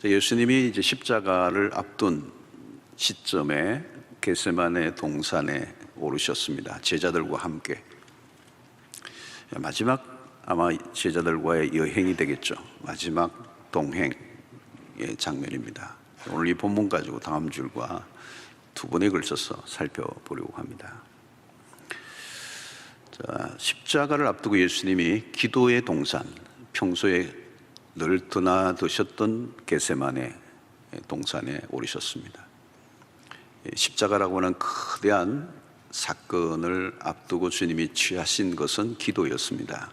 예수님이 이제 십자가를 앞둔 시점에 겟세마네 동산에 오르셨습니다. 제자들과 함께. 마지막 아마 제자들과의 여행이 되겠죠. 마지막 동행의 장면입니다. 오늘 이 본문 가지고 다음 줄과 두 번에 걸쳐서 살펴보려고 합니다. 자, 십자가를 앞두고 예수님이 기도의 동산, 평소에 늘 드나드셨던 겟세마네 동산에 오르셨습니다. 십자가라고 하는 거대한 사건을 앞두고 주님이 취하신 것은 기도였습니다.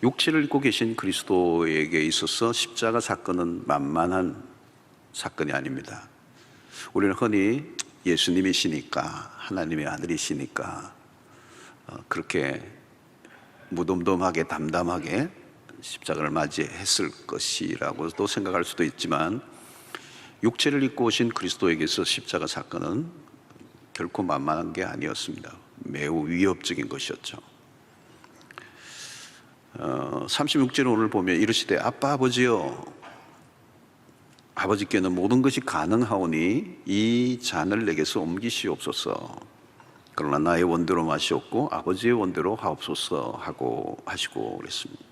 육체를 입고 계신 그리스도에게 있어서 십자가 사건은 만만한 사건이 아닙니다. 우리는 흔히 예수님이시니까, 하나님의 아들이시니까 그렇게 무덤덤하게 담담하게 십자가를 맞이했을 것이라고도 생각할 수도 있지만, 육체를 입고 오신 그리스도에게서 십자가 사건은 결코 만만한 게 아니었습니다. 매우 위협적인 것이었죠. 36절을 오늘 보면 이르시되 아빠 아버지여, 아버지께는 모든 것이 가능하오니 이 잔을 내게서 옮기시옵소서. 그러나 나의 원대로 마시옵고 아버지의 원대로 하옵소서 하고 하시고 그랬습니다.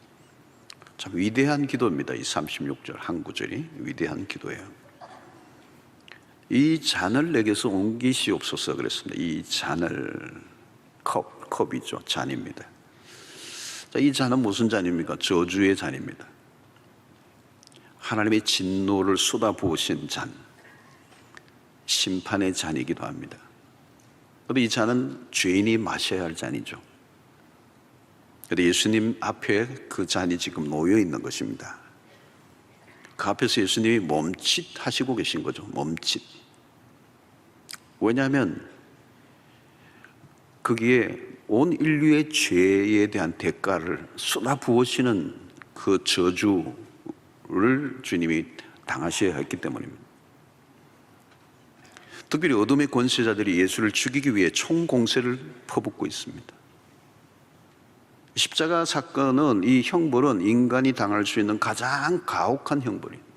참 위대한 기도입니다. 이 36절 한 구절이 위대한 기도예요. 이 잔을 내게서 옮기시옵소서 그랬습니다. 이 잔을, 컵이죠. 잔입니다. 자, 이 잔은 무슨 잔입니까? 저주의 잔입니다. 하나님의 진노를 쏟아부으신 잔, 심판의 잔이기도 합니다. 그런데 이 잔은 죄인이 마셔야 할 잔이죠. 그런데 예수님 앞에 그 잔이 지금 놓여 있는 것입니다. 그 앞에서 예수님이 멈칫하시고 계신 거죠. 멈칫. 왜냐하면 거기에 온 인류의 죄에 대한 대가를 쏟아부으시는 그 저주를 주님이 당하셔야 했기 때문입니다. 특별히 어둠의 권세자들이 예수를 죽이기 위해 총공세를 퍼붓고 있습니다. 십자가 사건은, 이 형벌은 인간이 당할 수 있는 가장 가혹한 형벌입니다.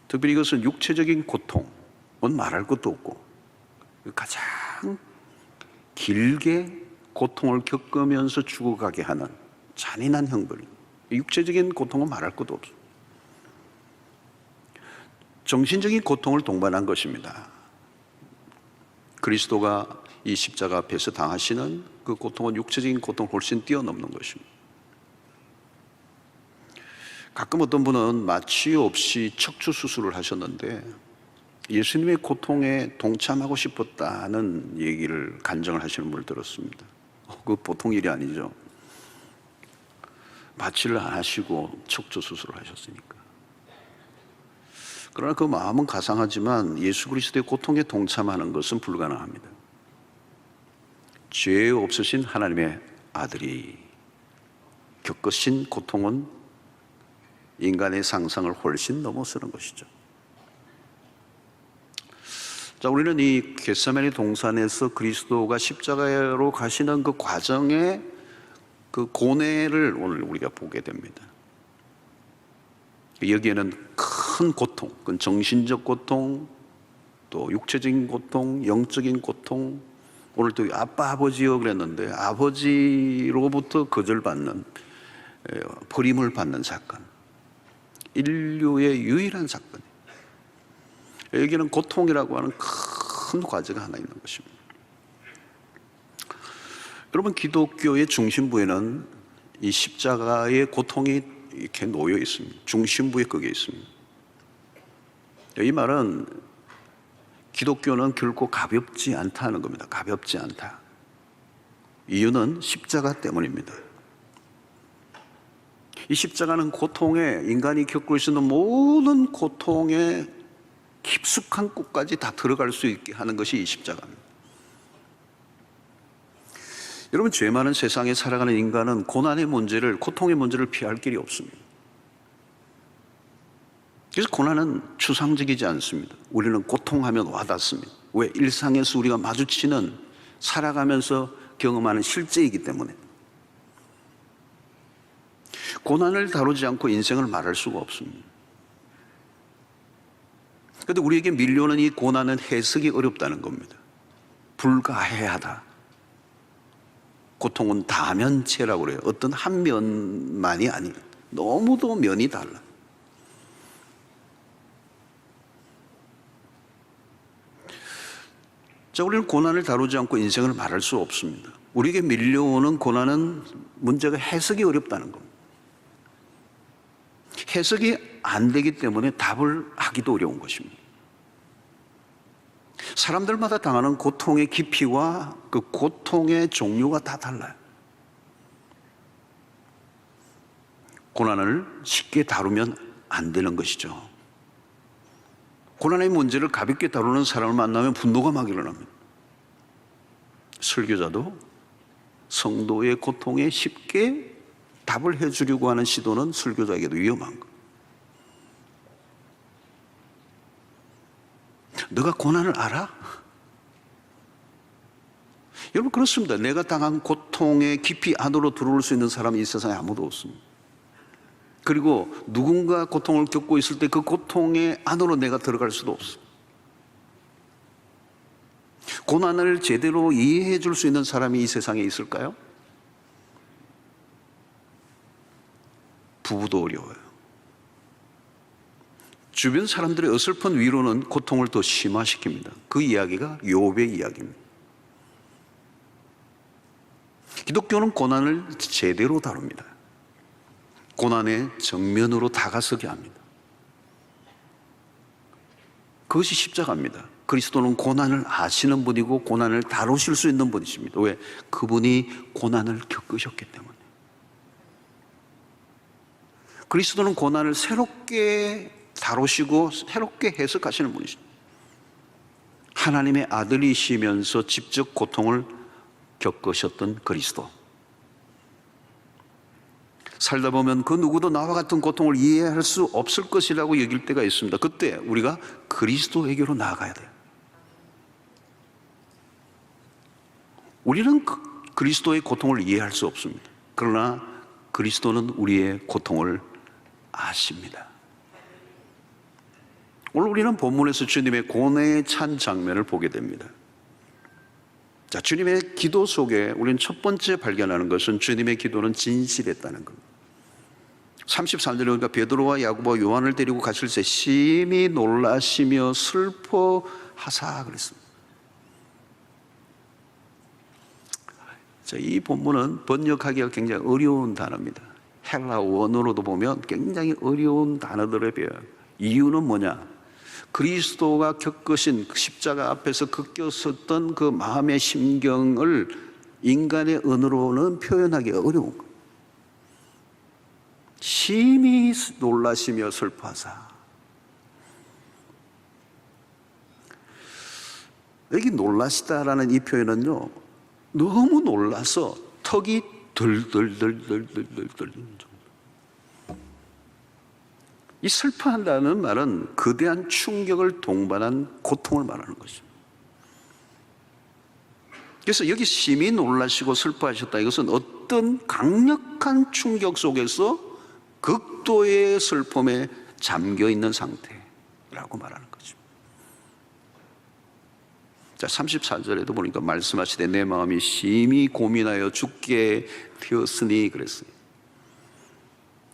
특별히 이것은 육체적인 고통은 말할 것도 없고 가장 길게 고통을 겪으면서 죽어가게 하는 잔인한 형벌입니다. 육체적인 고통은 말할 것도 없습니다. 정신적인 고통을 동반한 것입니다. 그리스도가 이 십자가 앞에서 당하시는 그 고통은 육체적인 고통을 훨씬 뛰어넘는 것입니다. 가끔 어떤 분은 마취 없이 척추 수술을 하셨는데 예수님의 고통에 동참하고 싶었다는 얘기를 간증을 하시는 분을 들었습니다. 그 보통 일이 아니죠. 마취를 안 하시고 척추 수술을 하셨으니까. 그러나 그 마음은 가상하지만 예수 그리스도의 고통에 동참하는 것은 불가능합니다. 죄 없으신 하나님의 아들이 겪으신 고통은 인간의 상상을 훨씬 넘어서는 것이죠. 자, 우리는 이 겟세마네 동산에서 그리스도가 십자가로 가시는 그 과정의 그 고뇌를 오늘 우리가 보게 됩니다. 여기에는 큰 고통, 그 정신적 고통, 또 육체적인 고통, 영적인 고통, 오늘 또 아빠 아버지요 그랬는데 아버지로부터 거절받는, 버림을 받는 사건, 인류의 유일한 사건. 여기는 고통이라고 하는 큰 과제가 하나 있는 것입니다. 여러분, 기독교의 중심부에는 이 십자가의 고통이 이렇게 놓여 있습니다. 중심부에 그게 있습니다. 이 말은 기독교는 결코 가볍지 않다는 겁니다. 가볍지 않다. 이유는 십자가 때문입니다. 이 십자가는 고통에, 인간이 겪고 있는 모든 고통에 깊숙한 곳까지 다 들어갈 수 있게 하는 것이 이 십자가입니다. 여러분, 죄 많은 세상에 살아가는 인간은 고난의 문제를, 고통의 문제를 피할 길이 없습니다. 그래서 고난은 추상적이지 않습니다. 우리는 고통하면 와닿습니다. 왜? 일상에서 우리가 마주치는, 살아가면서 경험하는 실제이기 때문에. 고난을 다루지 않고 인생을 말할 수가 없습니다. 그런데 우리에게 밀려오는 이 고난은 해석이 어렵다는 겁니다. 불가해하다. 고통은 다면체라고 그래요. 어떤 한 면만이 아니에요. 너무도 면이 달라. 자, 우리는 고난을 다루지 않고 인생을 말할 수 없습니다. 우리에게 밀려오는 고난은 문제가 해석이 어렵다는 겁니다. 해석이 안 되기 때문에 답을 하기도 어려운 것입니다. 사람들마다 당하는 고통의 깊이와 그 고통의 종류가 다 달라요. 고난을 쉽게 다루면 안 되는 것이죠. 고난의 문제를 가볍게 다루는 사람을 만나면 분노가 막 일어납니다. 설교자도 성도의 고통에 쉽게 답을 해주려고 하는 시도는 설교자에게도 위험한 거예요. 너가 고난을 알아? 여러분, 그렇습니다. 내가 당한 고통의 깊이 안으로 들어올 수 있는 사람이 이 세상에 아무도 없습니다. 그리고 누군가 고통을 겪고 있을 때 그 고통의 안으로 내가 들어갈 수도 없어. 고난을 제대로 이해해 줄 수 있는 사람이 이 세상에 있을까요? 부부도 어려워요. 주변 사람들의 어설픈 위로는 고통을 더 심화시킵니다. 그 이야기가 욥의 이야기입니다. 기독교는 고난을 제대로 다룹니다. 고난의 정면으로 다가서게 합니다. 그것이 십자가입니다. 그리스도는 고난을 아시는 분이고 고난을 다루실 수 있는 분이십니다. 왜? 그분이 고난을 겪으셨기 때문에. 그리스도는 고난을 새롭게 다루시고 새롭게 해석하시는 분이십니다. 하나님의 아들이시면서 직접 고통을 겪으셨던 그리스도. 살다 보면 그 누구도 나와 같은 고통을 이해할 수 없을 것이라고 여길 때가 있습니다. 그때 우리가 그리스도에게로 나아가야 돼요. 우리는 그리스도의 고통을 이해할 수 없습니다. 그러나 그리스도는 우리의 고통을 아십니다. 오늘 우리는 본문에서 주님의 고뇌에 찬 장면을 보게 됩니다. 자, 주님의 기도 속에 우리는 첫 번째 발견하는 것은 주님의 기도는 진실했다는 겁니다. 33절에 보니까 베드로와 야고보와 요한을 데리고 가실 때 심히 놀라시며 슬퍼하사 그랬습니다. 자, 이 본문은 번역하기가 굉장히 어려운 단어입니다. 헬라 원어로도 보면 굉장히 어려운 단어들에 비해요. 이유는 뭐냐? 그리스도가 겪으신 십자가 앞에서 겪었었던 그 마음의 심경을 인간의 언어로는 표현하기 어려운 거예요. 심히 놀라시며 슬퍼하사. 여기 놀라시다라는 이 표현은요, 너무 놀라서 턱이 덜덜덜덜덜덜 정도. 이 슬퍼한다는 말은 거대한 충격을 동반한 고통을 말하는 것입니다. 그래서 여기 심히 놀라시고 슬퍼하셨다. 이것은 어떤 강력한 충격 속에서 극도의 슬픔에 잠겨 있는 상태라고 말하는 거죠. 자, 34절에도 보니까 말씀하시되 내 마음이 심히 고민하여 죽게 되었으니 그랬어요.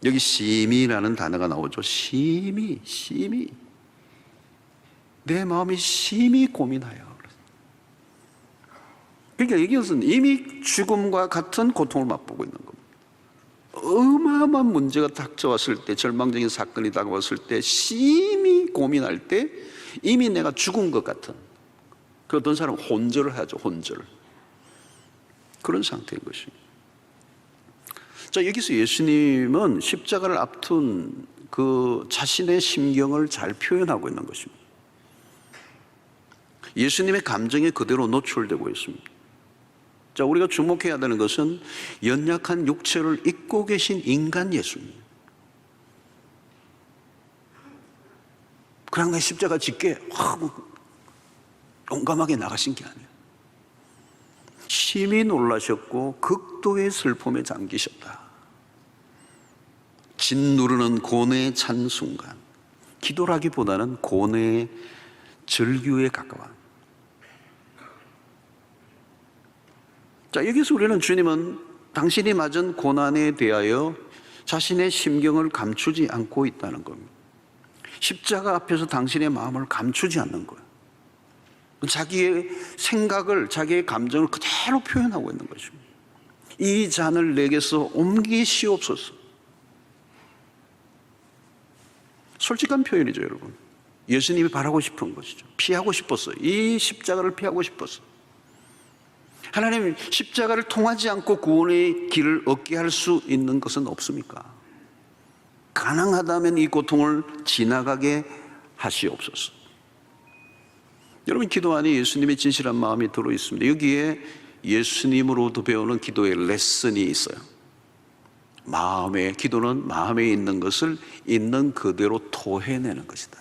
여기 심히라는 단어가 나오죠. 심히 내 마음이 심히 고민하여. 그러니까 이것은 이미 죽음과 같은 고통을 맛보고 있는 겁니다. 어마어마한 문제가 닥쳐왔을 때, 절망적인 사건이 다가왔을 때 심히 고민할 때 이미 내가 죽은 것 같은, 그 어떤 사람은 혼절을 하죠. 혼절. 그런 상태인 것입니다. 자, 여기서 예수님은 십자가를 앞둔 그 자신의 심경을 잘 표현하고 있는 것입니다. 예수님의 감정이 그대로 노출되고 있습니다. 자, 우리가 주목해야 되는 것은 연약한 육체를 입고 계신 인간 예수입니다. 그냥 내 십자가 짓게 용감하게 나가신 게 아니에요. 심히 놀라셨고 극도의 슬픔에 잠기셨다. 짓누르는 고뇌에 찬 순간, 기도라기보다는 고뇌의 절규에 가까워. 자, 여기서 우리는 주님은 당신이 맞은 고난에 대하여 자신의 심경을 감추지 않고 있다는 겁니다. 십자가 앞에서 당신의 마음을 감추지 않는 거예요. 자기의 생각을, 자기의 감정을 그대로 표현하고 있는 것입니다. 이 잔을 내게서 옮기시옵소서. 솔직한 표현이죠, 여러분. 예수님이 바라고 싶은 것이죠. 피하고 싶었어요. 이 십자가를 피하고 싶었어요. 하나님, 십자가를 통하지 않고 구원의 길을 얻게 할 수 있는 것은 없습니까? 가능하다면 이 고통을 지나가게 하시옵소서. 여러분, 기도 안에 예수님의 진실한 마음이 들어있습니다. 여기에 예수님으로부터 배우는 기도의 레슨이 있어요. 기도는 마음에 있는 것을 있는 그대로 토해내는 것이다.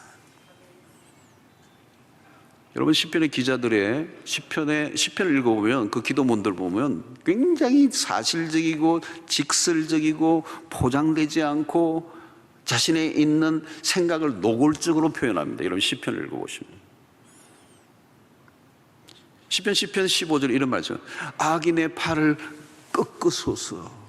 여러분, 시편의 기자들의 시편을 읽어보면 그 기도문들 보면 굉장히 사실적이고 직설적이고 포장되지 않고 자신의 있는 생각을 노골적으로 표현합니다. 여러분, 시편을 읽어보시면 시편 15절 이런 말이죠. 악인의 팔을 꺾으소서.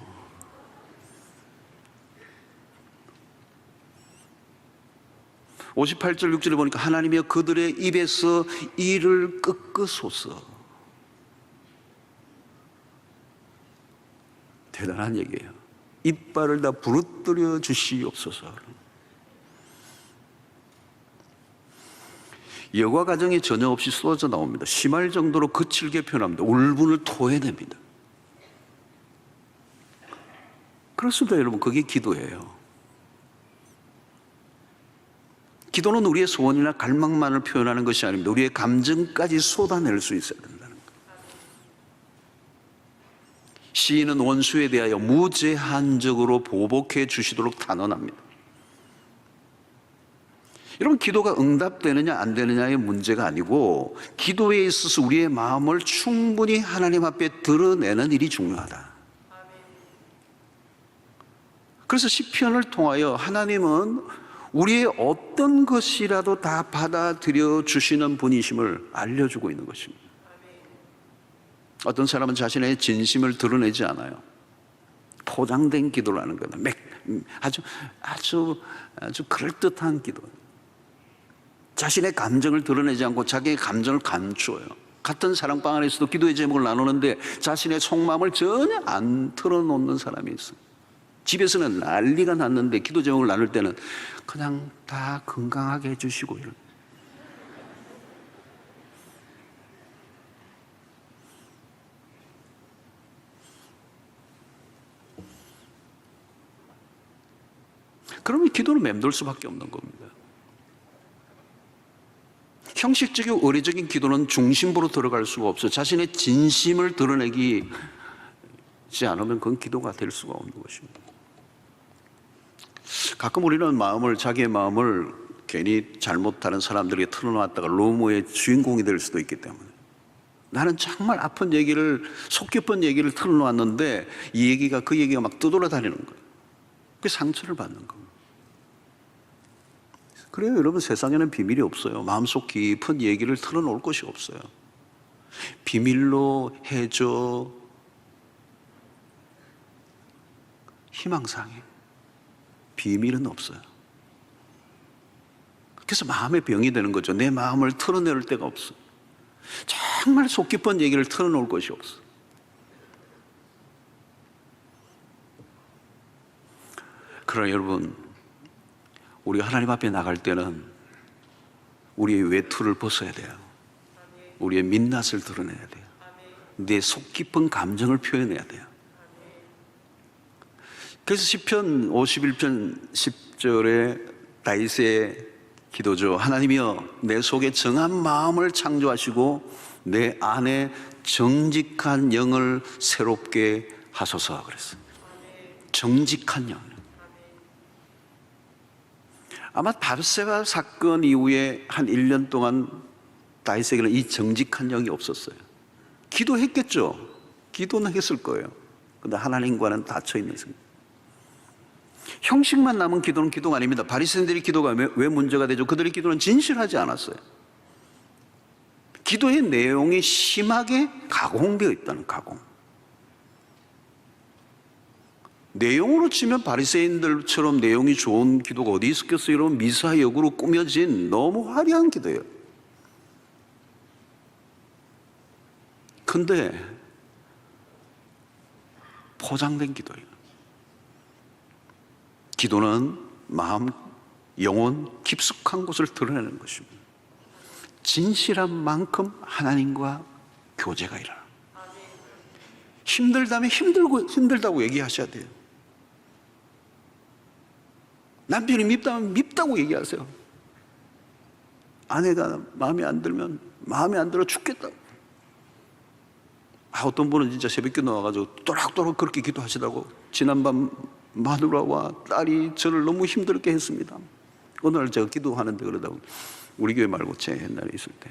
오 58절 6절에 보니까 하나님이여 그들의 입에서 이를 꺾으소서. 대단한 얘기예요. 이빨을 다 부러뜨려 주시옵소서. 여과 가정이 전혀 없이 쏟아져 나옵니다. 심할 정도로 거칠게 표현합니다. 울분을 토해냅니다. 그렇습니다, 여러분. 그게 기도예요. 기도는 우리의 소원이나 갈망만을 표현하는 것이 아닙니다. 우리의 감정까지 쏟아낼 수 있어야 된다는 거예요. 시인은 원수에 대하여 무제한적으로 보복해 주시도록 단언합니다. 여러분, 기도가 응답되느냐 안 되느냐의 문제가 아니고 기도에 있어서 우리의 마음을 충분히 하나님 앞에 드러내는 일이 중요하다. 그래서 시편을 통하여 하나님은 우리의 어떤 것이라도 다 받아들여 주시는 분이심을 알려주고 있는 것입니다. 어떤 사람은 자신의 진심을 드러내지 않아요. 포장된 기도를 하는 거다. 아주 그럴듯한 기도. 자신의 감정을 드러내지 않고 자기의 감정을 감추어요. 같은 사랑방 안에서도 기도의 제목을 나누는데 자신의 속마음을 전혀 안 털어놓는 사람이 있어요. 집에서는 난리가 났는데 기도 제목을 나눌 때는 그냥 다 건강하게 해주시고 이런. 그러면 기도는 맴돌 수밖에 없는 겁니다. 형식적이고 의례적인 기도는 중심부로 들어갈 수가 없어요. 자신의 진심을 드러내지 않으면 그건 기도가 될 수가 없는 것입니다. 가끔 우리는 자기의 마음을 괜히 잘못하는 사람들에게 털어놨다가 루머의 주인공이 될 수도 있기 때문에 나는 정말 아픈 얘기를, 속 깊은 얘기를 털어놨는데 그 얘기가 막 떠돌아다니는 거예요. 그게 상처를 받는 겁니다. 그래요, 여러분. 세상에는 비밀이 없어요. 마음속 깊은 얘기를 털어놓을 것이 없어요. 비밀로 해줘 희망사항이 비밀은 없어요. 그래서 마음의 병이 되는 거죠. 내 마음을 털어낼 데가 없어. 정말 속 깊은 얘기를 털어놓을 것이 없어. 그러나 여러분, 우리가 하나님 앞에 나갈 때는 우리의 외투를 벗어야 돼요. 우리의 민낯을 드러내야 돼요. 내 속 깊은 감정을 표현해야 돼요. 그래서 시편 51편 10절에 다윗의 기도죠. 하나님이여 내 속에 정한 마음을 창조하시고 내 안에 정직한 영을 새롭게 하소서 그랬어요. 정직한 영. 아마 바세바 사건 이후에 한 1년 동안 다윗에게는 이 정직한 영이 없었어요. 기도했겠죠. 기도는 했을 거예요. 그런데 하나님과는 닫혀 있는 생각. 형식만 남은 기도는 기도가 아닙니다. 바리새인들의 기도가 왜 문제가 되죠? 그들의 기도는 진실하지 않았어요. 기도의 내용이 심하게 가공되어 있다는 가공. 내용으로 치면 바리새인들처럼 내용이 좋은 기도가 어디 있었겠어요? 이런 미사역으로 꾸며진 너무 화려한 기도예요. 근데 포장된 기도예요. 기도는 마음, 영혼 깊숙한 곳을 드러내는 것입니다. 진실한 만큼 하나님과 교제가 일어나. 힘들다면 힘들다고 얘기하셔야 돼요. 남편이 밉다면 밉다고 얘기하세요. 아내가 마음에 안 들면 마음에 안 들어 죽겠다고. 어떤 분은 진짜 새벽에 나와가지고 또락또락 그렇게 기도하시다고. 지난밤 마누라와 딸이 저를 너무 힘들게 했습니다. 어느 날 제가 기도하는데 그러다고, 우리 교회 말고 제 옛날에 있을 때,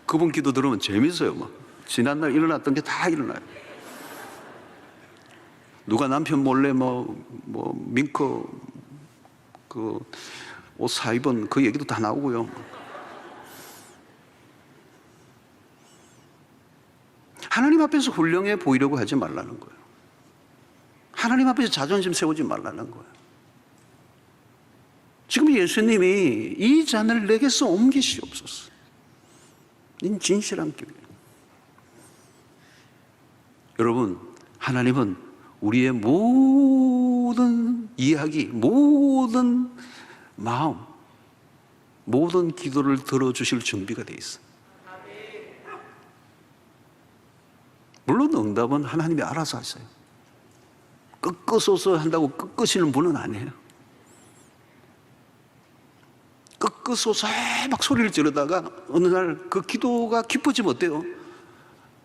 그분 기도 들으면 재밌어요. 막 지난날 일어났던 게 다 일어나요. 누가 남편 몰래 밍크 그 옷 사입은 그 얘기도 다 나오고요. 하나님 앞에서 훌륭해 보이려고 하지 말라는 거예요. 하나님 앞에서 자존심 세우지 말라는 거예요. 지금 예수님이 이 잔을 내게서 옮기시옵소서. 이 진실한 기도예요. 여러분, 하나님은 우리의 모든 이야기, 모든 마음, 모든 기도를 들어주실 준비가 되어 있어요. 물론 응답은 하나님이 알아서 하세요. 끄끄소서 한다고 끄끄시는 분은 아니에요. 끄끄소서 막 소리를 지르다가 어느 날 그 기도가 깊어지면 어때요?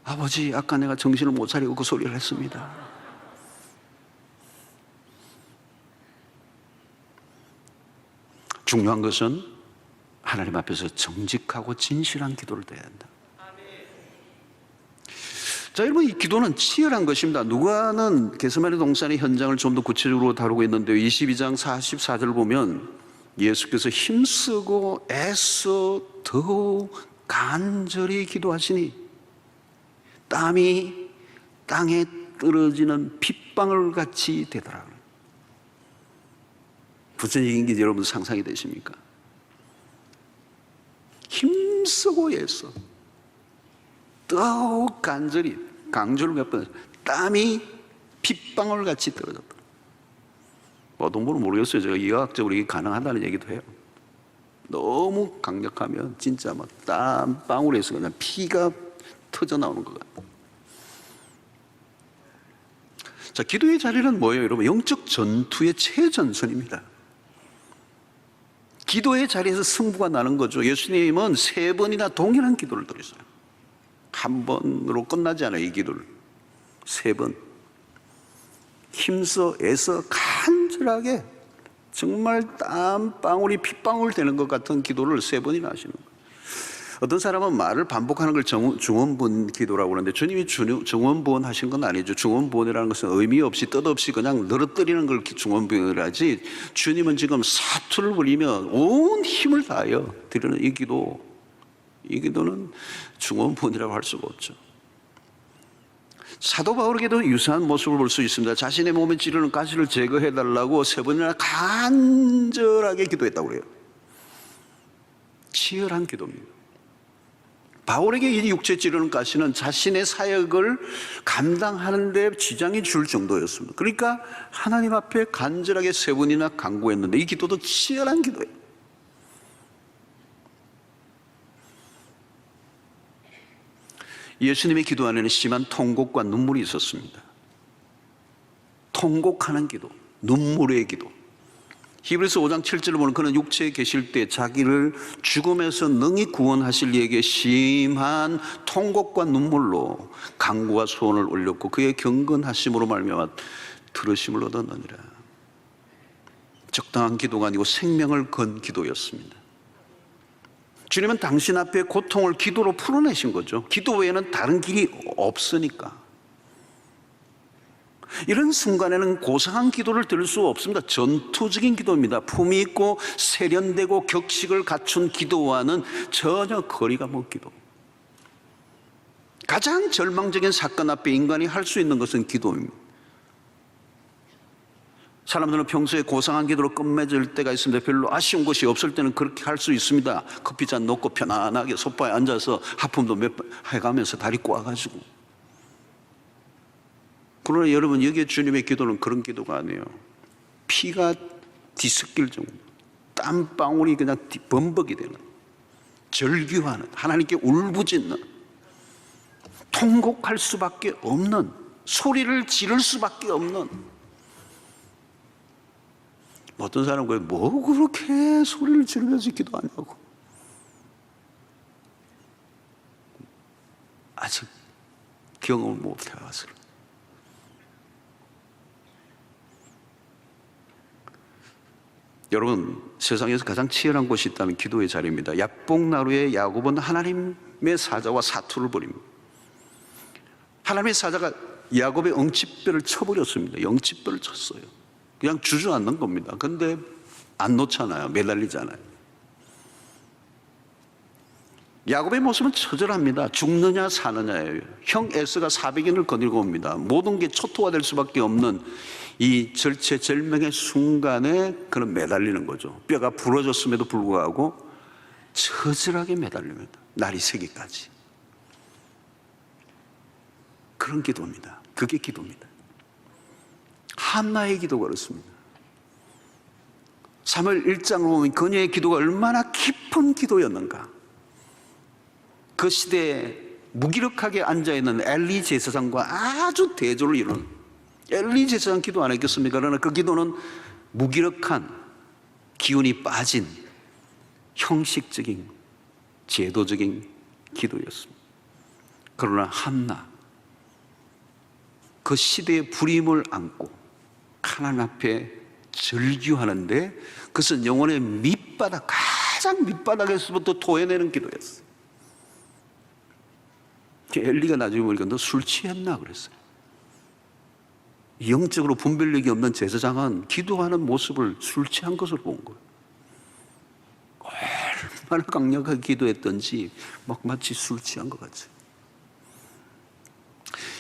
아버지, 아까 내가 정신을 못 차리고 그 소리를 했습니다. 중요한 것은 하나님 앞에서 정직하고 진실한 기도를 드려야 한다. 자, 여러분, 이 기도는 치열한 것입니다. 누가는 겟세마네 동산의 현장을 좀 더 구체적으로 다루고 있는데요. 22장 44절 보면 예수께서 힘쓰고 애써 더욱 간절히 기도하시니 땀이 땅에 떨어지는 핏방울 같이 되더라고요. 무슨 얘기인지 여러분 상상이 되십니까? 힘쓰고 애써 더욱 간절히, 강조를 몇 번, 땀이 핏방울 같이 떨어졌다. 어떤 분은 모르겠어요. 제가 의학적으로 이게 가능하다는 얘기도 해요. 너무 강력하면 진짜 막 땀방울에서 그냥 피가 터져 나오는 것 같아요. 자, 기도의 자리는 뭐예요, 여러분? 영적 전투의 최전선입니다. 기도의 자리에서 승부가 나는 거죠. 예수님은 3번이나 동일한 기도를 드렸어요. 한 번으로 끝나지 않아요, 이 기도를. 3번. 힘써 애써 간절하게 정말 땀방울이 핏방울 되는 것 같은 기도를 3번이나 하시는 거예요. 어떤 사람은 말을 반복하는 걸 중원부원 기도라고 하는데, 주님이 중원부원 하신 건 아니죠. 중원부원이라는 것은 의미 없이 뜻없이 그냥 늘어뜨리는 걸 중원부원이라지, 주님은 지금 사투를 부리며 온 힘을 다하여 드리는 이 기도는 중원부원이라고 할 수가 없죠. 사도 바울에게도 유사한 모습을 볼 수 있습니다. 자신의 몸에 찌르는 가시를 제거해달라고 3번이나 간절하게 기도했다고 그래요. 치열한 기도입니다. 바울에게 이 육체 찌르는 가시는 자신의 사역을 감당하는 데 지장이 줄 정도였습니다. 그러니까 하나님 앞에 간절하게 3번이나 간구했는데, 이 기도도 치열한 기도예요. 예수님의 기도 안에는 심한 통곡과 눈물이 있었습니다. 통곡하는 기도, 눈물의 기도. 히브리서 5장 7절을 보면 그는 육체에 계실 때 자기를 죽음에서 능히 구원하실 이에게 심한 통곡과 눈물로 간구와 소원을 올렸고 그의 경건하심으로 말미암아 들으심을 얻었느니라. 적당한 기도가 아니고 생명을 건 기도였습니다. 주님은 당신 앞에 고통을 기도로 풀어내신 거죠. 기도 외에는 다른 길이 없으니까. 이런 순간에는 고상한 기도를 드릴 수 없습니다. 전투적인 기도입니다. 품위 있고 세련되고 격식을 갖춘 기도와는 전혀 거리가 먼 기도. 가장 절망적인 사건 앞에 인간이 할 수 있는 것은 기도입니다. 사람들은 평소에 고상한 기도로 끝맺을 때가 있습니다. 별로 아쉬운 것이 없을 때는 그렇게 할 수 있습니다. 커피잔 놓고 편안하게 소파에 앉아서 하품도 몇 번 해가면서 다리 꼬아가지고. 그러나 여러분, 여기에 주님의 기도는 그런 기도가 아니에요. 피가 뒤섞일 정도, 땀방울이 그냥 범벅이 되는, 절규하는, 하나님께 울부짖는, 통곡할 수밖에 없는, 소리를 지를 수밖에 없는. 어떤 사람은 그래, 뭐 그렇게 소리를 지르면서 기도하냐고. 아직 경험을 못 해와서. 여러분, 세상에서 가장 치열한 곳이 있다면 기도의 자리입니다. 야복나루의 야곱은 하나님의 사자와 사투를 벌입니다. 하나님의 사자가 야곱의 엉치뼈를 쳐버렸습니다. 엉치뼈를 쳤어요. 그냥 주저앉는 겁니다. 근데 안 놓잖아요. 매달리잖아요. 야곱의 모습은 처절합니다. 죽느냐 사느냐예요. 형 에서가 400인을 거느리고 옵니다. 모든 게 초토화될 수밖에 없는 이 절체절명의 순간에 그는 매달리는 거죠. 뼈가 부러졌음에도 불구하고 처절하게 매달립니다. 날이 새기까지. 그런 기도입니다. 그게 기도입니다. 한나의 기도가 그렇습니다. 사무엘 1장을 보면 그녀의 기도가 얼마나 깊은 기도였는가. 그 시대에 무기력하게 앉아있는 엘리 제사장과 아주 대조를 이루는, 엘리 제사장 기도 안 했겠습니까? 그러나 그 기도는 무기력한, 기운이 빠진 형식적인 제도적인 기도였습니다. 그러나 한나, 그 시대의 불임을 안고 하나님 앞에 절규하는데 그것은 영혼의 밑바닥, 가장 밑바닥에서부터 토해내는 기도였어요. 엘리가 나중에 보니까 너 술 취했나 그랬어요. 영적으로 분별력이 없는 제사장은 기도하는 모습을 술 취한 것으로 본 거예요. 얼마나 강력하게 기도했던지 막 마치 술 취한 것 같이.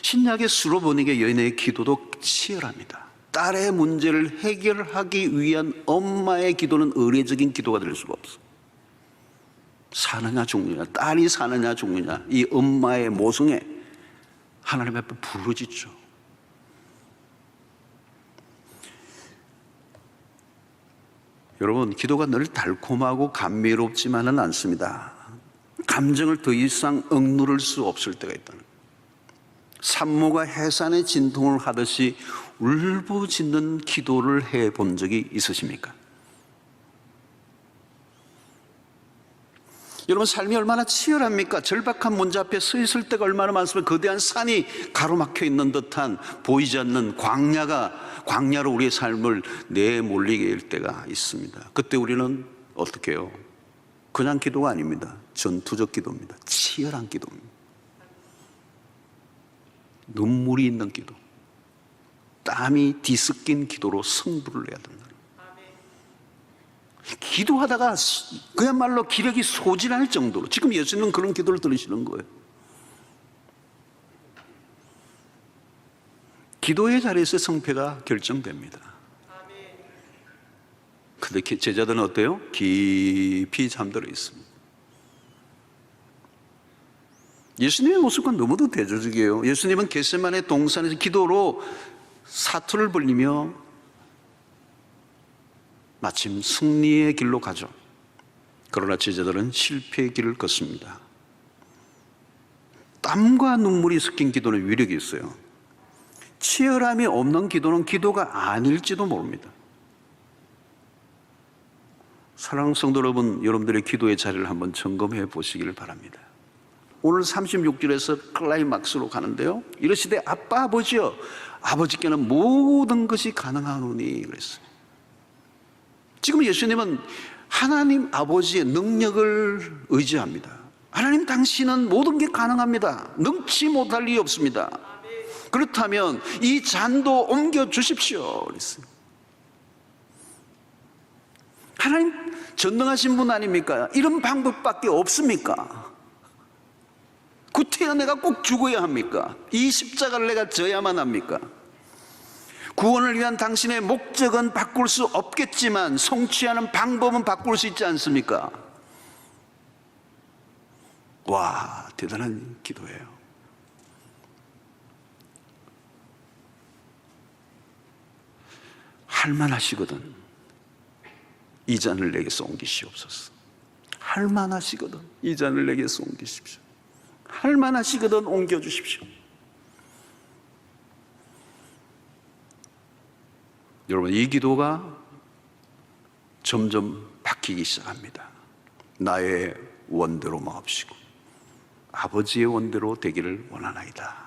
신약의 수로보니게 여인의 기도도 치열합니다. 딸의 문제를 해결하기 위한 엄마의 기도는 의례적인 기도가 될 수가 없어. 사느냐 죽느냐, 딸이 사느냐 죽느냐, 이 엄마의 모성에 하나님 앞에 부르짖죠. 여러분, 기도가 늘 달콤하고 감미롭지만은 않습니다. 감정을 더 이상 억누를 수 없을 때가 있다는 거예요. 산모가 해산의 진통을 하듯이 울부짖는 기도를 해본 적이 있으십니까? 여러분, 삶이 얼마나 치열합니까? 절박한 문제 앞에 서 있을 때가 얼마나 많습니까? 거대한 산이 가로막혀 있는 듯한 보이지 않는 광야로 우리의 삶을 내몰리게 할 때가 있습니다. 그때 우리는 어떻게 해요? 그냥 기도가 아닙니다. 전투적 기도입니다. 치열한 기도입니다. 눈물이 있는 기도, 땀이 뒤섞인 기도로 승부를 내야 된다. 기도하다가 그야말로 기력이 소진할 정도로, 지금 예수님은 그런 기도를 들으시는 거예요. 기도의 자리에서 성패가 결정됩니다. 그런데 제자들은 어때요? 깊이 잠들어 있습니다. 예수님의 모습과 너무도 대조적이에요. 예수님은 겟세마네 동산에서 기도로 사투를 벌리며 마침 승리의 길로 가죠. 그러나 제자들은 실패의 길을 걷습니다. 땀과 눈물이 섞인 기도는 위력이 있어요. 치열함이 없는 기도는 기도가 아닐지도 모릅니다. 사랑하는 성도 여러분, 여러분들의 기도의 자리를 한번 점검해 보시기를 바랍니다. 오늘 36절에서 클라이막스로 가는데요, 이르시되 아빠 아버지여, 아버지께는 모든 것이 가능하노니 그랬어요. 지금 예수님은 하나님 아버지의 능력을 의지합니다. 하나님, 당신은 모든 게 가능합니다. 능치 못할 일이 없습니다. 그렇다면 이 잔도 옮겨 주십시오 그랬어요. 하나님 전능하신 분 아닙니까? 이런 방법밖에 없습니까? 구태여 내가 꼭 죽어야 합니까? 이 십자가를 내가 져야만 합니까? 구원을 위한 당신의 목적은 바꿀 수 없겠지만 성취하는 방법은 바꿀 수 있지 않습니까? 와, 대단한 기도예요. 할만하시거든 이 잔을 내게서 옮기시옵소서. 할만하시거든 이 잔을 내게서 옮기십시오. 할만하시거든 옮겨주십시오. 여러분, 이 기도가 점점 바뀌기 시작합니다. 나의 원대로 마옵시고 아버지의 원대로 되기를 원하나이다.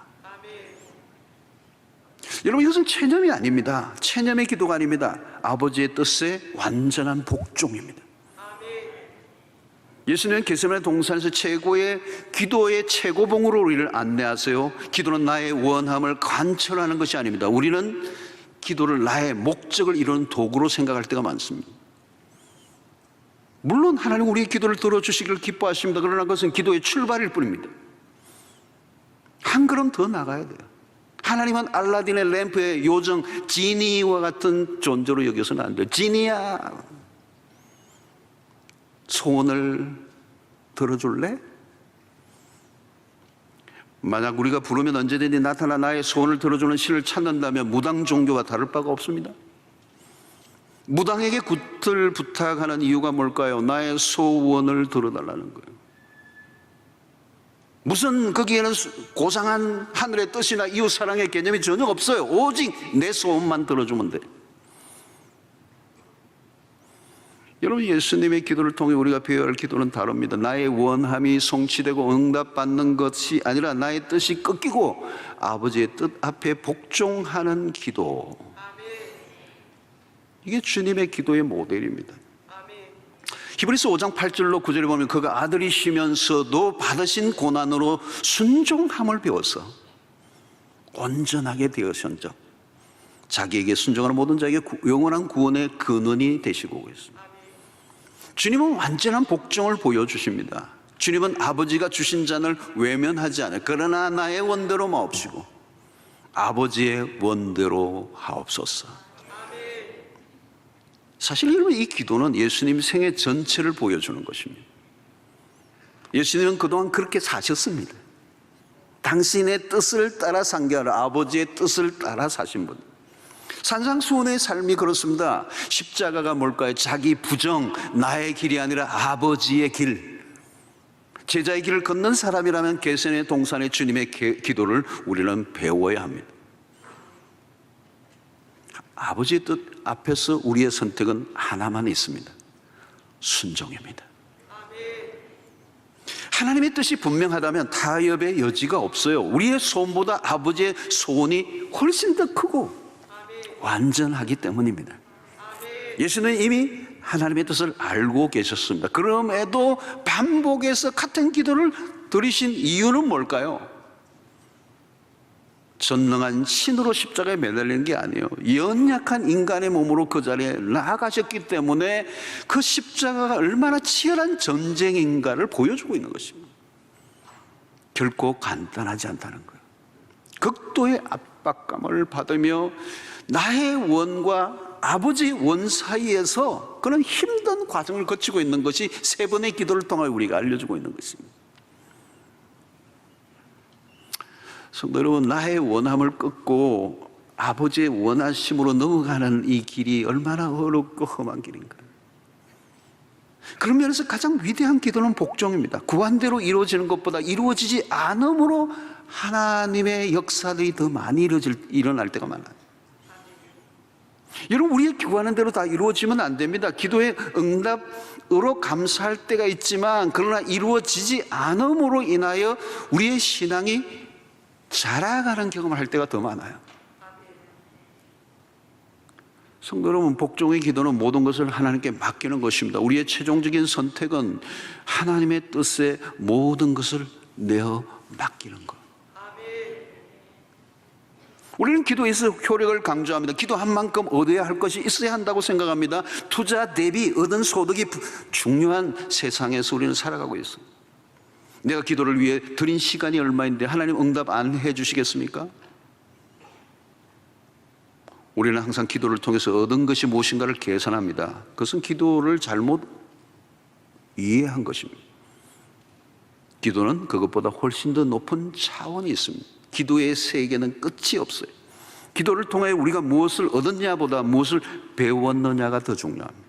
여러분, 이것은 체념이 아닙니다. 체념의 기도가 아닙니다. 아버지의 뜻에 완전한 복종입니다. 예수님은 겟세마네 동산에서 최고의 기도의 최고봉으로 우리를 안내하세요. 기도는 나의 원함을 관철하는 것이 아닙니다. 우리는 기도를 나의 목적을 이루는 도구로 생각할 때가 많습니다. 물론 하나님 우리의 기도를 들어주시기를 기뻐하십니다. 그러나 그것은 기도의 출발일 뿐입니다. 한 걸음 더 나가야 돼요. 하나님은 알라딘의 램프의 요정 지니와 같은 존재로 여겨서는 안 돼요. 지니야, 소원을 들어줄래? 만약 우리가 부르면 언제든지 나타나 나의 소원을 들어주는 신을 찾는다면 무당 종교와 다를 바가 없습니다. 무당에게 굿을 부탁하는 이유가 뭘까요? 나의 소원을 들어달라는 거예요. 무슨 거기에는 고상한 하늘의 뜻이나 이웃사랑의 개념이 전혀 없어요. 오직 내 소원만 들어주면 돼. 여러분, 예수님의 기도를 통해 우리가 배워야 할 기도는 다릅니다. 나의 원함이 성취되고 응답받는 것이 아니라 나의 뜻이 꺾이고 아버지의 뜻 앞에 복종하는 기도. 이게 주님의 기도의 모델입니다. 히브리서 5장 8절로 9절에 보면 그가 아들이시면서도 받으신 고난으로 순종함을 배워서 온전하게 되으셨죠. 자기에게 순종하는 모든 자에게 영원한 구원의 근원이 되시고 있습니다. 주님은 완전한 복종을 보여주십니다. 주님은 아버지가 주신 잔을 외면하지 않아요. 그러나 나의 원대로 마옵시고 아버지의 원대로 하옵소서. 사실 여러분, 이 기도는 예수님 생애 전체를 보여주는 것입니다. 예수님은 그동안 그렇게 사셨습니다. 당신의 뜻을 따라 상기하라, 아버지의 뜻을 따라 사신 분. 산상수훈의 삶이 그렇습니다. 십자가가 뭘까요? 자기 부정, 나의 길이 아니라 아버지의 길. 제자의 길을 걷는 사람이라면 겟세마네 동산의 주님의 기도를 우리는 배워야 합니다. 아버지의 뜻 앞에서 우리의 선택은 하나만 있습니다. 순종입니다. 하나님의 뜻이 분명하다면 타협의 여지가 없어요. 우리의 소원보다 아버지의 소원이 훨씬 더 크고 완전하기 때문입니다. 예수는 이미 하나님의 뜻을 알고 계셨습니다. 그럼에도 반복해서 같은 기도를 드리신 이유는 뭘까요? 전능한 신으로 십자가에 매달리는 게 아니에요. 연약한 인간의 몸으로 그 자리에 나아가셨기 때문에 그 십자가가 얼마나 치열한 전쟁인가를 보여주고 있는 것입니다. 결코 간단하지 않다는 거예요. 극도의 압박감을 받으며 나의 원과 아버지의 원 사이에서 그런 힘든 과정을 거치고 있는 것이 세 번의 기도를 통해 우리가 알려주고 있는 것입니다. 성도 여러분, 나의 원함을 끊고 아버지의 원하심으로 넘어가는 이 길이 얼마나 어렵고 험한 길인가. 그런 면에서 가장 위대한 기도는 복종입니다. 구한대로 이루어지는 것보다 이루어지지 않음으로 하나님의 역사들이 더 많이 일어날 때가 많아요. 여러분, 우리의 구하는 대로 다 이루어지면 안 됩니다. 기도의 응답으로 감사할 때가 있지만 그러나 이루어지지 않음으로 인하여 우리의 신앙이 자라가는 경험을 할 때가 더 많아요. 성도 여러분, 복종의 기도는 모든 것을 하나님께 맡기는 것입니다. 우리의 최종적인 선택은 하나님의 뜻에 모든 것을 내어 맡기는 것. 우리는 기도에서 효력을 강조합니다. 기도한 만큼 얻어야 할 것이 있어야 한다고 생각합니다. 투자 대비 얻은 소득이 중요한 세상에서 우리는 살아가고 있어요. 내가 기도를 위해 드린 시간이 얼마인데 하나님 응답 안 해주시겠습니까? 우리는 항상 기도를 통해서 얻은 것이 무엇인가를 계산합니다. 그것은 기도를 잘못 이해한 것입니다. 기도는 그것보다 훨씬 더 높은 차원이 있습니다. 기도의 세계는 끝이 없어요. 기도를 통해 우리가 무엇을 얻었냐보다 무엇을 배웠느냐가 더 중요합니다.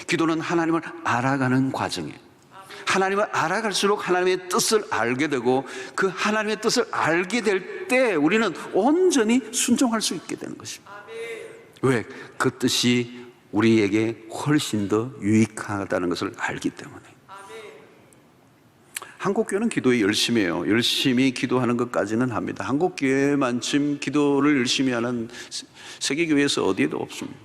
기도는 하나님을 알아가는 과정이에요. 하나님을 알아갈수록 하나님의 뜻을 알게 되고 그 하나님의 뜻을 알게 될 때 우리는 온전히 순종할 수 있게 되는 것입니다. 왜? 그 뜻이 우리에게 훨씬 더 유익하다는 것을 알기 때문에. 한국교회는 기도에 열심히 해요. 열심히 기도하는 것까지는 합니다. 한국교회만큼 기도를 열심히 하는 세계교회에서 어디에도 없습니다.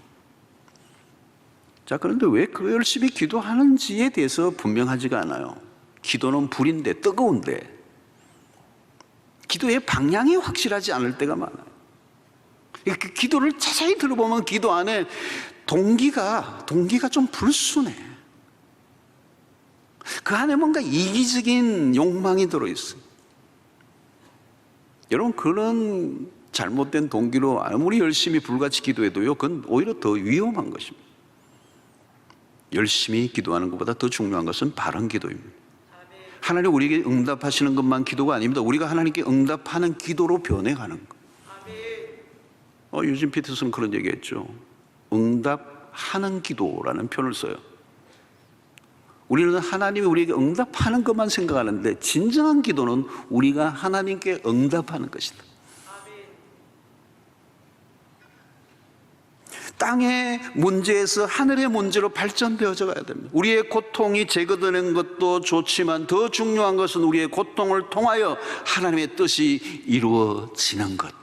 자, 그런데 왜 그 열심히 기도하는지에 대해서 분명하지가 않아요. 기도는 불인데, 뜨거운데 기도의 방향이 확실하지 않을 때가 많아요. 그 기도를 자세히 들어보면 기도 안에 동기가 좀 불순해. 그 안에 뭔가 이기적인 욕망이 들어있어요. 여러분, 그런 잘못된 동기로 아무리 열심히 불같이 기도해도요, 그건 오히려 더 위험한 것입니다. 열심히 기도하는 것보다 더 중요한 것은 바른 기도입니다. 하나님 우리에게 응답하시는 것만 기도가 아닙니다. 우리가 하나님께 응답하는 기도로 변해가는 것. 유진 피터슨 그런 얘기했죠. 응답하는 기도라는 표현을 써요. 우리는 하나님이 우리에게 응답하는 것만 생각하는데 진정한 기도는 우리가 하나님께 응답하는 것이다. 땅의 문제에서 하늘의 문제로 발전되어져 가야 됩니다. 우리의 고통이 제거되는 것도 좋지만 더 중요한 것은 우리의 고통을 통하여 하나님의 뜻이 이루어지는 것.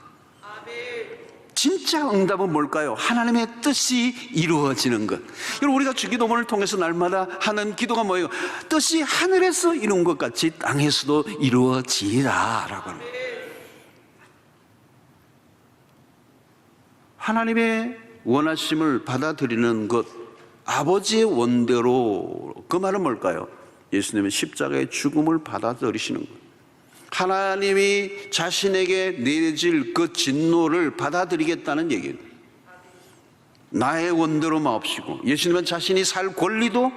진짜 응답은 뭘까요? 하나님의 뜻이 이루어지는 것. 여러분, 우리가 주기도문을 통해서 날마다 하는 기도가 뭐예요? 뜻이 하늘에서 이룬 것 같이 땅에서도 이루어지라 라고 합니다. 하나님의 원하심을 받아들이는 것, 아버지의 원대로, 그 말은 뭘까요? 예수님은 십자가의 죽음을 받아들이시는 것. 하나님이 자신에게 내질 그 진노를 받아들이겠다는 얘기예요. 나의 원대로 마옵시고, 예수님은 자신이 살 권리도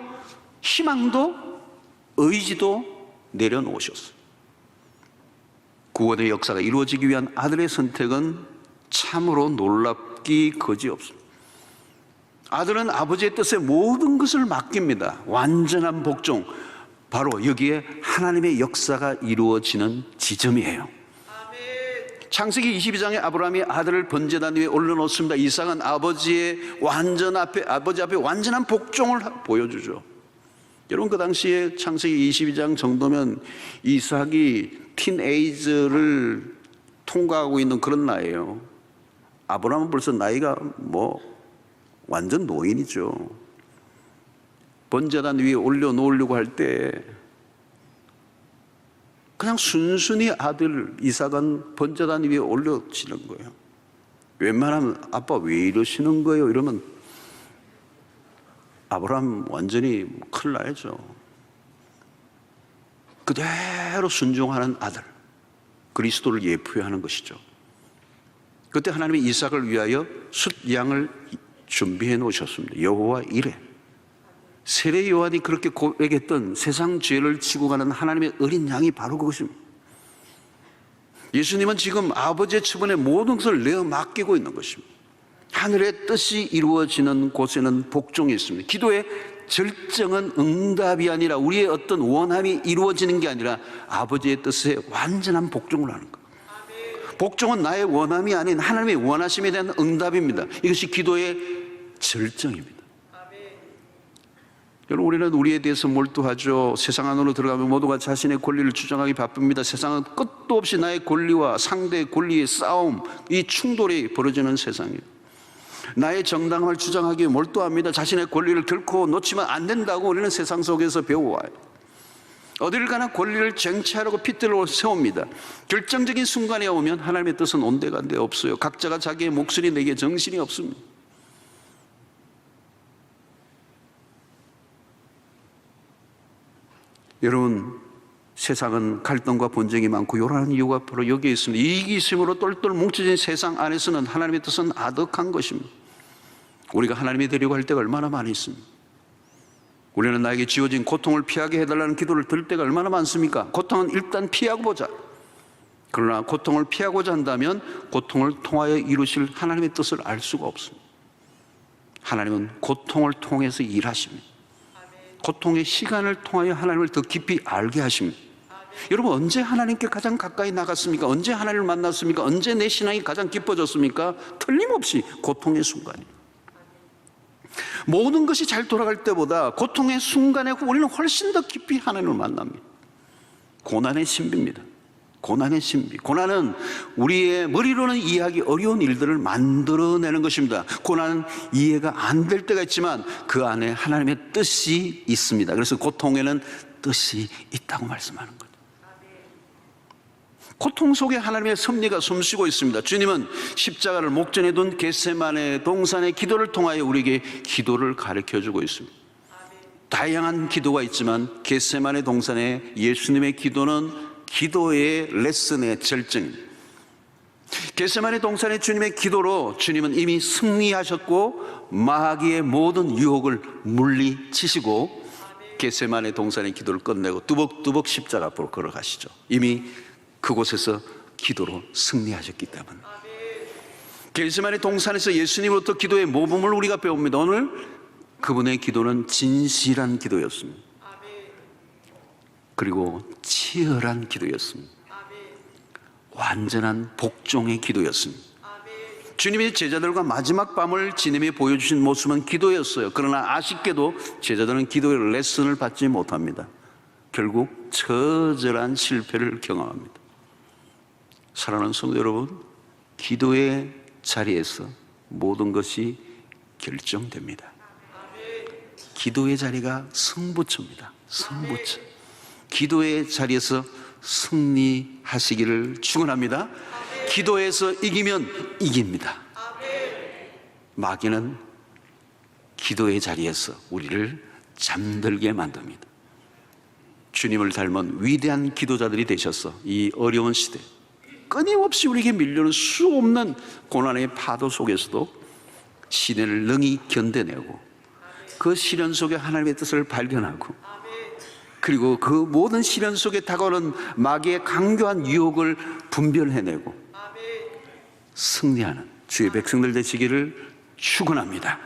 희망도 의지도 내려놓으셨어요. 구원의 역사가 이루어지기 위한 아들의 선택은 참으로 놀랍기 거지없습니다. 아들은 아버지의 뜻에 모든 것을 맡깁니다. 완전한 복종, 바로 여기에 하나님의 역사가 이루어지는 지점이에요. 창세기 22장에 아브라함이 아들을 번제단 위에 올려놓습니다. 이삭은 아버지 앞에 완전한 복종을 보여주죠. 여러분, 그 당시에 창세기 22장 정도면 이삭이 틴에이저를 통과하고 있는 그런 나이에요. 아브라함은 벌써 나이가 완전 노인이죠. 번제단 위에 올려놓으려고 할 때 그냥 순순히 아들 이삭은 번제단 위에 올려지는 거예요. 웬만하면 아빠 왜 이러시는 거예요? 이러면 아브라함 완전히 큰일 나야죠. 그대로 순종하는 아들, 그리스도를 예표하는 것이죠. 그때 하나님이 이삭을 위하여 숫양을 준비해 놓으셨습니다. 여호와 이레. 세례 요한이 그렇게 고백했던 세상 죄를 지고 가는 하나님의 어린 양이 바로 그것입니다. 예수님은 지금 아버지의 처분에 모든 것을 내어 맡기고 있는 것입니다. 하늘의 뜻이 이루어지는 곳에는 복종이 있습니다. 기도의 절정은 응답이 아니라 우리의 어떤 원함이 이루어지는 게 아니라 아버지의 뜻에 완전한 복종을 하는 것. 복종은 나의 원함이 아닌 하나님의 원하심에 대한 응답입니다. 이것이 기도의 절정입니다. 여러분, 우리는 우리에 대해서 몰두하죠. 세상 안으로 들어가면 모두가 자신의 권리를 주장하기 바쁩니다. 세상은 끝도 없이 나의 권리와 상대의 권리의 싸움, 이 충돌이 벌어지는 세상이에요. 나의 정당함을 주장하기에 몰두합니다. 자신의 권리를 결코 놓치면 안 된다고 우리는 세상 속에서 배워와요. 어딜 가나 권리를 쟁취하려고 핏대로 세웁니다. 결정적인 순간에 오면 하나님의 뜻은 온데간데 없어요. 각자가 자기의 목소리 내기에 정신이 없습니다. 여러분, 세상은 갈등과 분쟁이 많고 요란한 이유가 바로 여기에 있습니다. 이기심으로 똘똘 뭉쳐진 세상 안에서는 하나님의 뜻은 아득한 것입니다. 우리가 하나님이 되려고 할 때가 얼마나 많이 있습니다. 우리는 나에게 지어진 고통을 피하게 해달라는 기도를 들 때가 얼마나 많습니까? 고통은 일단 피하고 보자. 그러나 고통을 피하고자 한다면 고통을 통하여 이루실 하나님의 뜻을 알 수가 없습니다. 하나님은 고통을 통해서 일하십니다. 고통의 시간을 통하여 하나님을 더 깊이 알게 하십니다. 여러분, 언제 하나님께 가장 가까이 나갔습니까? 언제 하나님을 만났습니까? 언제 내 신앙이 가장 깊어졌습니까? 틀림없이 고통의 순간입니다. 모든 것이 잘 돌아갈 때보다 고통의 순간에 우리는 훨씬 더 깊이 하나님을 만납니다. 고난의 신비입니다. 고난의 신비. 고난은 우리의 머리로는 이해하기 어려운 일들을 만들어내는 것입니다. 고난은 이해가 안 될 때가 있지만 그 안에 하나님의 뜻이 있습니다. 그래서 고통에는 뜻이 있다고 말씀하는 거죠. 고통 속에 하나님의 섭리가 숨쉬고 있습니다. 주님은 십자가를 목전에 둔 겟세마네 동산의 기도를 통하여 우리에게 기도를 가르쳐주고 있습니다. 다양한 기도가 있지만 겟세마네 동산의 예수님의 기도는 기도의 레슨의 절정입니다. 겟세마네 동산의 주님의 기도로 주님은 이미 승리하셨고 마귀의 모든 유혹을 물리치시고 겟세마네 동산의 기도를 끝내고 뚜벅뚜벅 십자가 앞으로 걸어가시죠. 이미 그곳에서 기도로 승리하셨기 때문에. 겟세마네 동산에서 예수님으로부터 기도의 모범을 우리가 배웁니다. 오늘 그분의 기도는 진실한 기도였습니다. 그리고 치열한 기도였습니다. 완전한 복종의 기도였습니다. 주님이 제자들과 마지막 밤을 지내며 보여주신 모습은 기도였어요. 그러나 아쉽게도 제자들은 기도의 레슨을 받지 못합니다. 결국 처절한 실패를 경험합니다. 사랑하는 성도 여러분, 기도의 자리에서 모든 것이 결정됩니다. 기도의 자리가 승부처입니다. 승부처. 기도의 자리에서 승리하시기를 축원합니다. 기도에서 이기면 이깁니다. 마귀는 기도의 자리에서 우리를 잠들게 만듭니다. 주님을 닮은 위대한 기도자들이 되셔서 이 어려운 시대 끊임없이 우리에게 밀려오는 수 없는 고난의 파도 속에서도 시련을 능히 견뎌내고 그 시련 속에 하나님의 뜻을 발견하고 그리고 그 모든 시련 속에 다가오는 마귀의 강교한 유혹을 분별해내고 승리하는 주의 백성들 되시기를 축원합니다.